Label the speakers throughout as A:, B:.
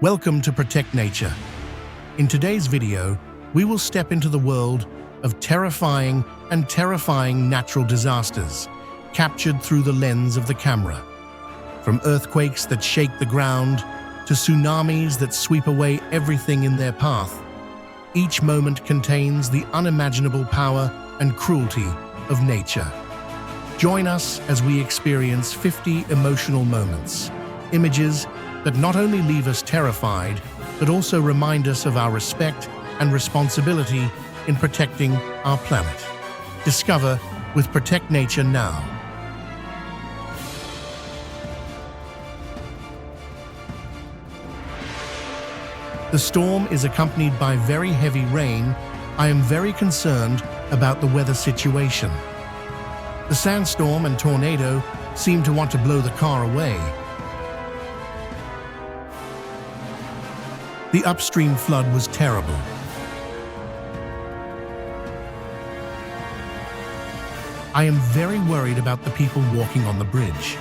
A: Welcome to Protect Nature. In today's video, we will step into the world of terrifying natural disasters, captured through the lens of the camera. From earthquakes that shake the ground to tsunamis that sweep away everything in their path, each moment contains the unimaginable power and cruelty of nature. Join us as we experience 50 emotional moments, images that not only leave us terrified, but also remind us of our respect and responsibility in protecting our planet. Discover with Protect Nature now. The storm is accompanied by very heavy rain. I am very concerned about the weather situation. The sandstorm and tornado seem to want to blow the car away. The upstream flood was terrible. I am very worried about the people walking on the bridge.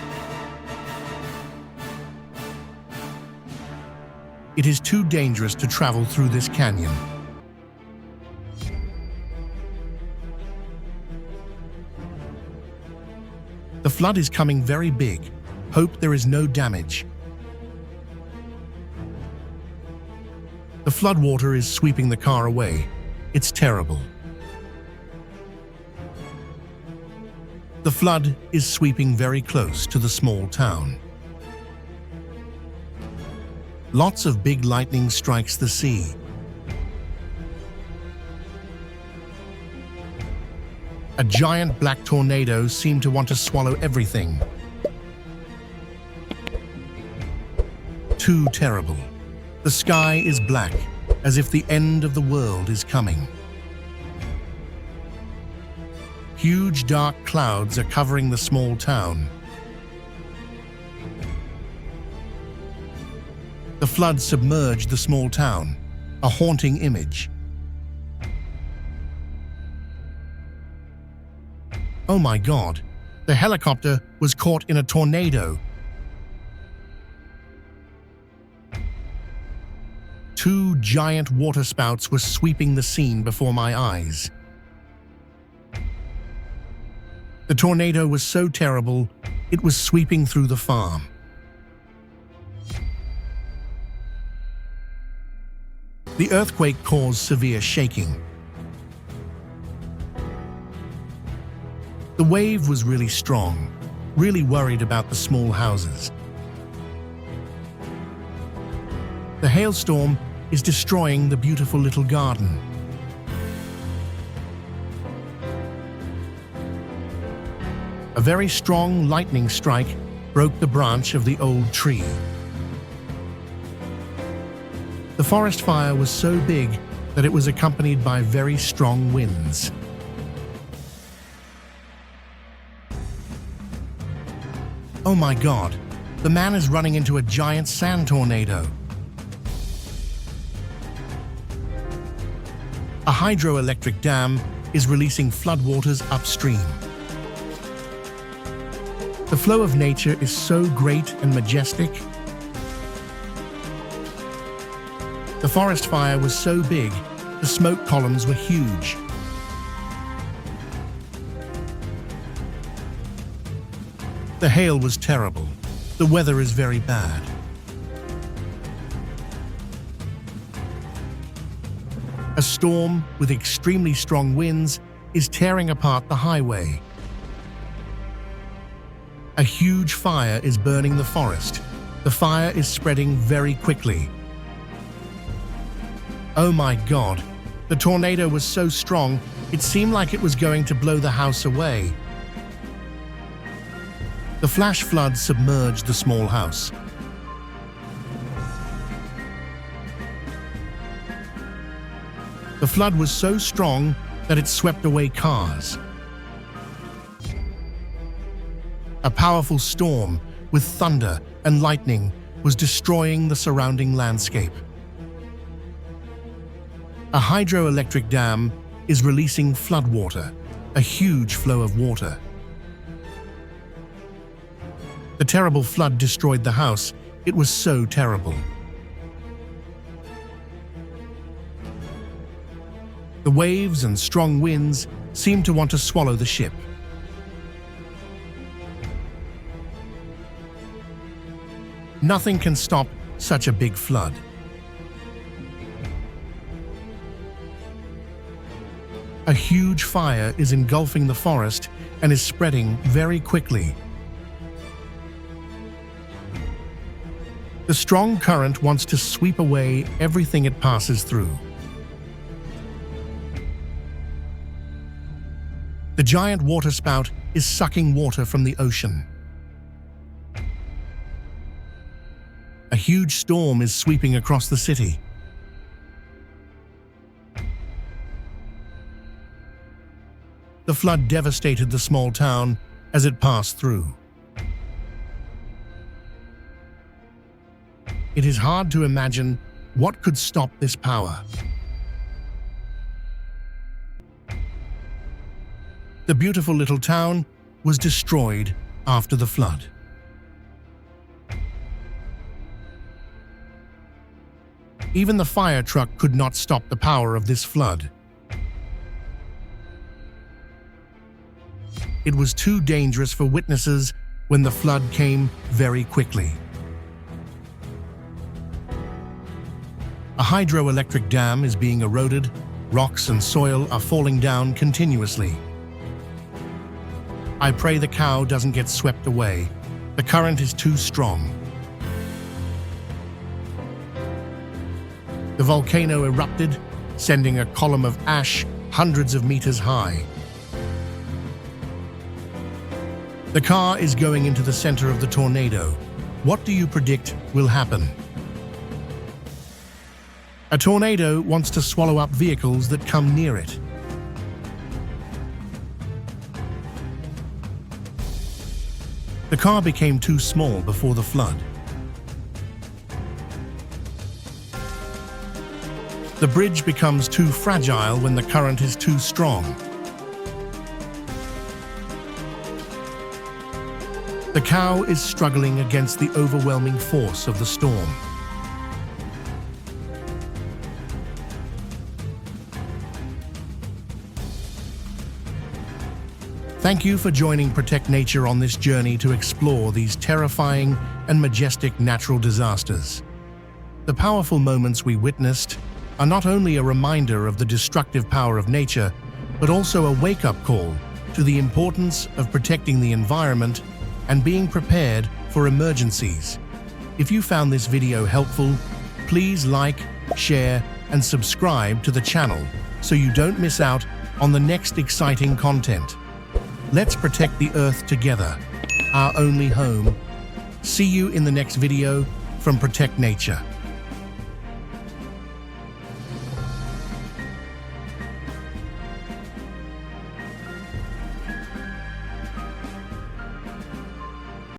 A: It is too dangerous to travel through this canyon. The flood is coming very big. Hope there is no damage. The floodwater is sweeping the car away. It's terrible. The flood is sweeping very close to the small town. Lots of big lightning strikes the sea. A giant black tornado seemed to want to swallow everything. Too terrible. The sky is black, as if the end of the world is coming. Huge dark clouds are covering the small town. The flood submerged the small town, a haunting image. Oh my God, the helicopter was caught in a tornado. Two giant waterspouts were sweeping the scene before my eyes. The tornado was so terrible, it was sweeping through the farm. The earthquake caused severe shaking. The wave was really strong, really worried about the small houses. The hailstorm is destroying the beautiful little garden. A very strong lightning strike broke the branch of the old tree. The forest fire was so big that it was accompanied by very strong winds. Oh my God, the man is running into a giant sand tornado. A hydroelectric dam is releasing floodwaters upstream. The flow of nature is so great and majestic. The forest fire was so big, the smoke columns were huge. The hail was terrible. The weather is very bad. A storm with extremely strong winds is tearing apart the highway. A huge fire is burning the forest. The fire is spreading very quickly. Oh my God, the tornado was so strong, it seemed like it was going to blow the house away. The flash flood submerged the small house. The flood was so strong that it swept away cars. A powerful storm with thunder and lightning was destroying the surrounding landscape. A hydroelectric dam is releasing floodwater, a huge flow of water. The terrible flood destroyed the house. It was so terrible. The waves and strong winds seemed to want to swallow the ship. Nothing can stop such a big flood. A huge fire is engulfing the forest and is spreading very quickly. The strong current wants to sweep away everything it passes through. The giant waterspout is sucking water from the ocean. A huge storm is sweeping across the city. The flood devastated the small town as it passed through. It is hard to imagine what could stop this power. The beautiful little town was destroyed after the flood. Even the fire truck could not stop the power of this flood. It was too dangerous for witnesses when the flood came very quickly. A hydroelectric dam is being eroded, rocks and soil are falling down continuously. I pray the cow doesn't get swept away. The current is too strong. The volcano erupted, sending a column of ash hundreds of meters high. The car is going into the center of the tornado. What do you predict will happen? A tornado wants to swallow up vehicles that come near it. The car became too small before the flood. The bridge becomes too fragile when the current is too strong. The cow is struggling against the overwhelming force of the storm. Thank you for joining Protect Nature on this journey to explore these terrifying and majestic natural disasters. The powerful moments we witnessed are not only a reminder of the destructive power of nature, but also a wake-up call to the importance of protecting the environment and being prepared for emergencies. If you found this video helpful, please like, share, and subscribe to the channel so you don't miss out on the next exciting content. Let's protect the Earth together, our only home. See you in the next video from Protect Nature.